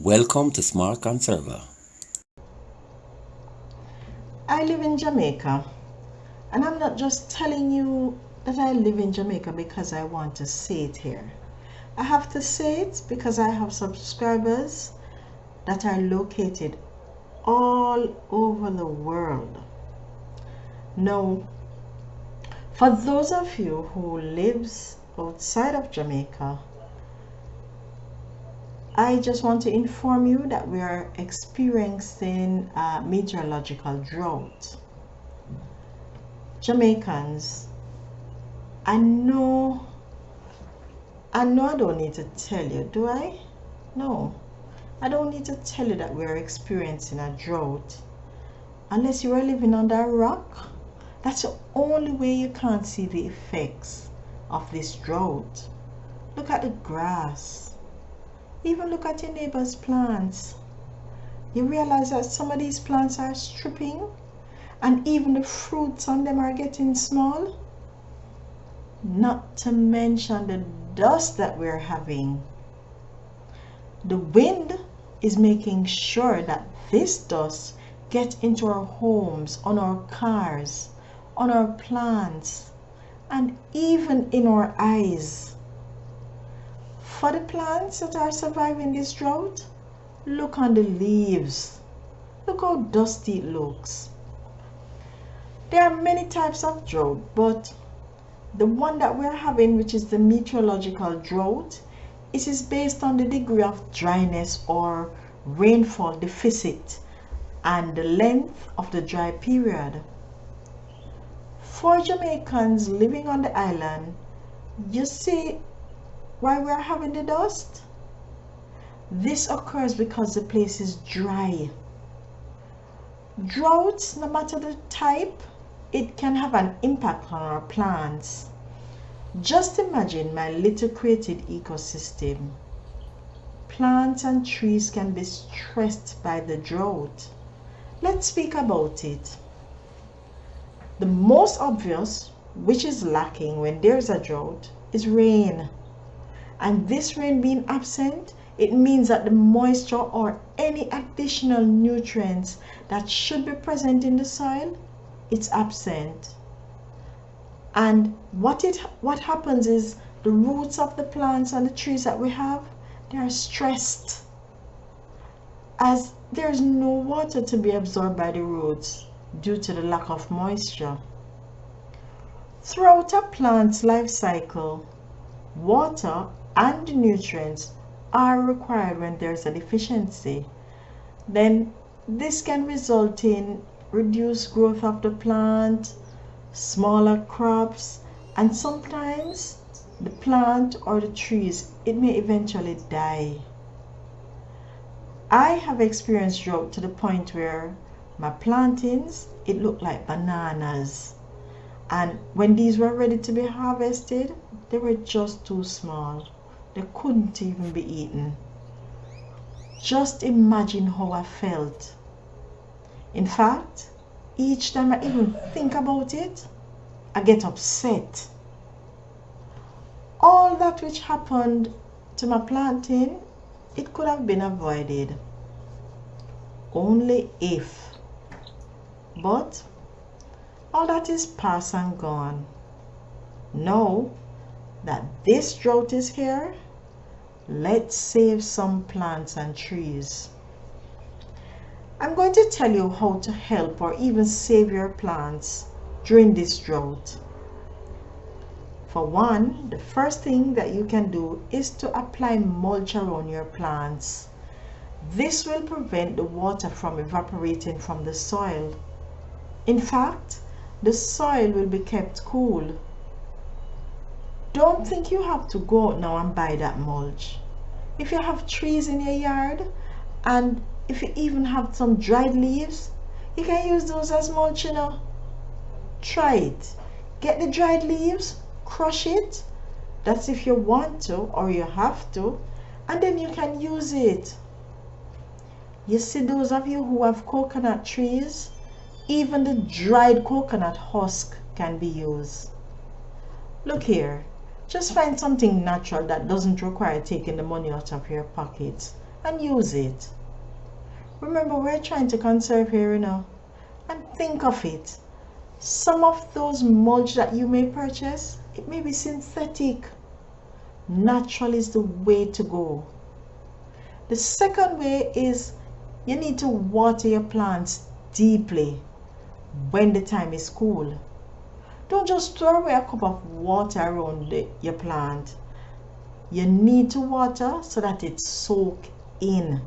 Welcome to Smart Conserver. I live in Jamaica, and I'm not just telling you that I live in Jamaica because I want to say it here. I have to say it because I have subscribers that are located all over the world. Now, for those of you who lives outside of Jamaica, I just want to inform you that we are experiencing a meteorological drought. Jamaicans, I know I don't need to tell you, do I? No, I don't need to tell you that we're experiencing a drought. Unless you are living under a rock, that's the only way you can't see the effects of this drought. Look at the grass. Even look at your neighbor's plants. You realize that some of these plants are stripping, and even the fruits on them are getting small? Not to mention the dust that we're having. The wind is making sure that this dust gets into our homes, on our cars, on our plants, and even in our eyes. For the plants that are surviving this drought, look on the leaves. Look how dusty it looks. There are many types of drought, but the one that we're having, which is the meteorological drought, it is based on the degree of dryness or rainfall deficit and the length of the dry period. For Jamaicans living on the island, you see why we're having the dust? This occurs because the place is dry. Droughts, no matter the type, it can have an impact on our plants. Just imagine my little created ecosystem. Plants and trees can be stressed by the drought. Let's speak about it. The most obvious, which is lacking when there's a drought, is rain. And this rain being absent, it means that the moisture or any additional nutrients that should be present in the soil, it's absent. And what happens is the roots of the plants and the trees that we have, they are stressed, as there's no water to be absorbed by the roots due to the lack of moisture. Throughout a plant's life cycle, water and nutrients are required when there's a deficiency. Then this can result in reduced growth of the plant, smaller crops, and sometimes the plant or the trees, it may eventually die. I have experienced drought to the point where my plantings, it looked like bananas. And when these were ready to be harvested, they were just too small. They couldn't even be eaten. Just imagine how I felt. In fact, each time I even think about it, I get upset. All that which happened to my planting, it could have been avoided. Only if. But all that is past and gone. Now that this drought is here, let's save some plants and trees. I'm going to tell you how to help or even save your plants during this drought. For one, the first thing that you can do is to apply mulch around your plants. This will prevent the water from evaporating from the soil. In fact, the soil will be kept cool. Don't think you have to go out now and buy that mulch. If you have trees in your yard, and if you even have some dried leaves, you can use those as mulch, Try it. Get the dried leaves, crush it. That's if you want to or you have to, and then you can use it. You see, those of you who have coconut trees, even the dried coconut husk can be used. Look here. Just find something natural that doesn't require taking the money out of your pockets and use it. Remember, we're trying to conserve here, and think of it. Some of those mulch that you may purchase, it may be synthetic. Natural is the way to go. The second way is you need to water your plants deeply when the time is cool. Don't just throw away a cup of water around your plant. You need to water so that it soaks in.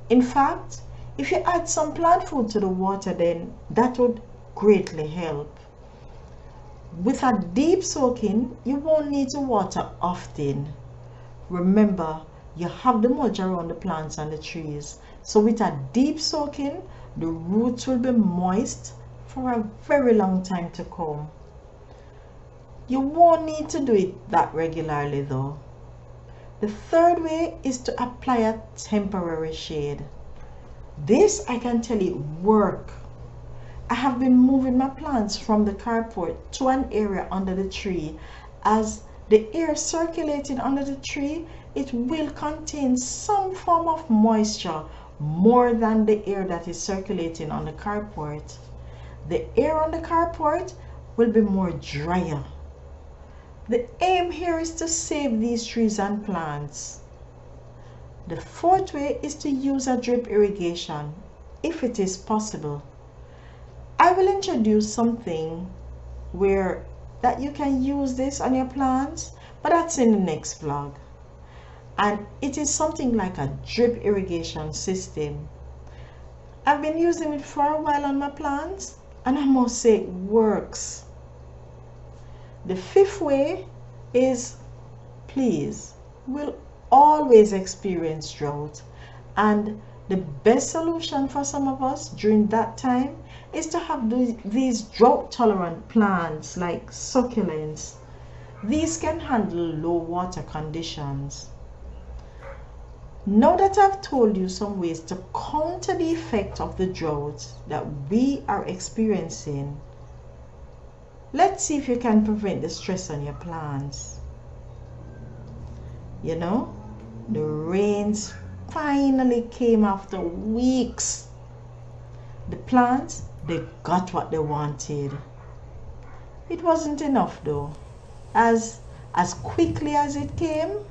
In fact, if you add some plant food to the water, then that would greatly help. With a deep soaking, you won't need to water often. Remember, you have the mulch around the plants and the trees. So with a deep soaking, the roots will be moist for a very long time to come. You won't need to do it that regularly though. The third way is to apply a temporary shade. This, I can tell you, works. I have been moving my plants from the carport to an area under the tree. As the air circulating under the tree, it will contain some form of moisture more than the air that is circulating on the carport. The air on the carport will be more drier. The aim here is to save these trees and plants. The fourth way is to use a drip irrigation, if it is possible. I will introduce something that you can use this on your plants, but that's in the next vlog. And it is something like a drip irrigation system. I've been using it for a while on my plants, and I must say it works. The fifth way is, please, we'll always experience drought, and the best solution for some of us during that time is to have these drought tolerant plants like succulents. These can handle low water conditions. Now that I've told you some ways to counter the effect of the drought that we are experiencing, let's see if you can prevent the stress on your plants. The rains finally came after weeks. The plants, they got what they wanted. It wasn't enough though. As quickly as it came,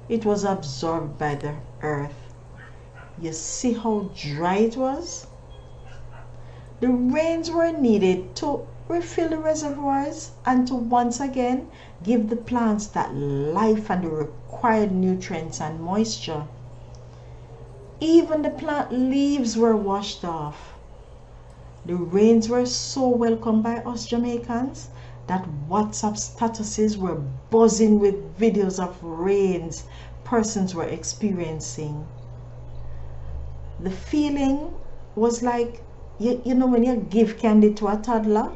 it was absorbed by the earth. You see how dry it was? The rains were needed to refill the reservoirs and to once again give the plants that life and the required nutrients and moisture. Even the plant leaves were washed off. The rains were so welcome by us Jamaicans that WhatsApp statuses were buzzing with videos of rains persons were experiencing. The feeling was like, when you give candy to a toddler,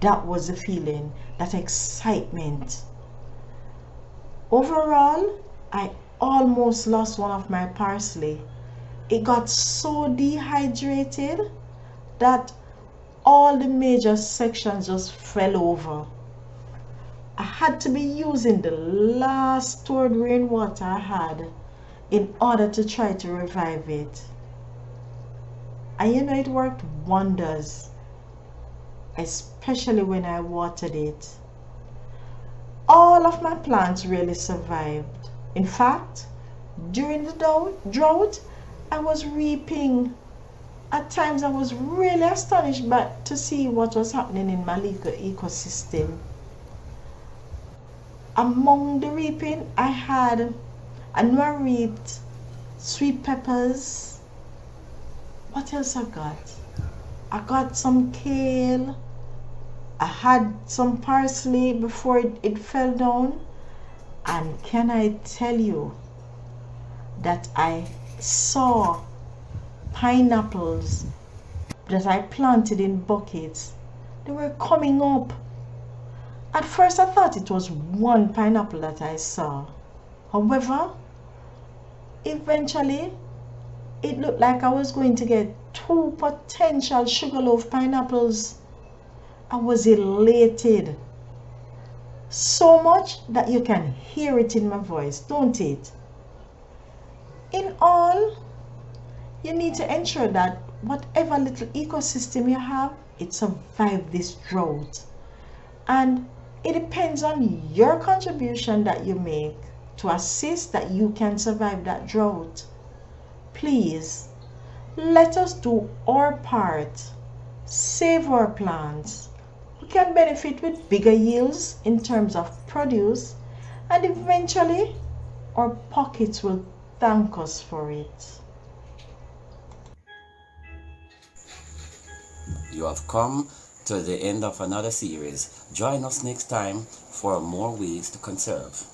that was the feeling, that excitement. Overall, I almost lost one of my parsley. It got so dehydrated that all the major sections just fell over. I had to be using the last stored rainwater I had in order to try to revive it. And it worked wonders, especially when I watered it. All of my plants really survived. In fact, during the drought, I was reaping. At times I was really astonished to see what was happening in my ecosystem. Among the reaping, I reaped sweet peppers. What else I got? I got some kale. I had some parsley before it fell down. And can I tell you that I saw pineapples that I planted in buckets? They were coming up. At first I thought it was one pineapple that I saw. However, eventually it looked like I was going to get 2 potential sugarloaf pineapples. I was elated. So much that you can hear it in my voice, don't it? In all, you need to ensure that whatever little ecosystem you have, it survive this drought. And it depends on your contribution that you make to assist that you can survive that drought. Please, let us do our part. Save our plants. We can benefit with bigger yields in terms of produce, and eventually our pockets will thank us for it. You have come to the end of another series. Join us next time for more ways to conserve.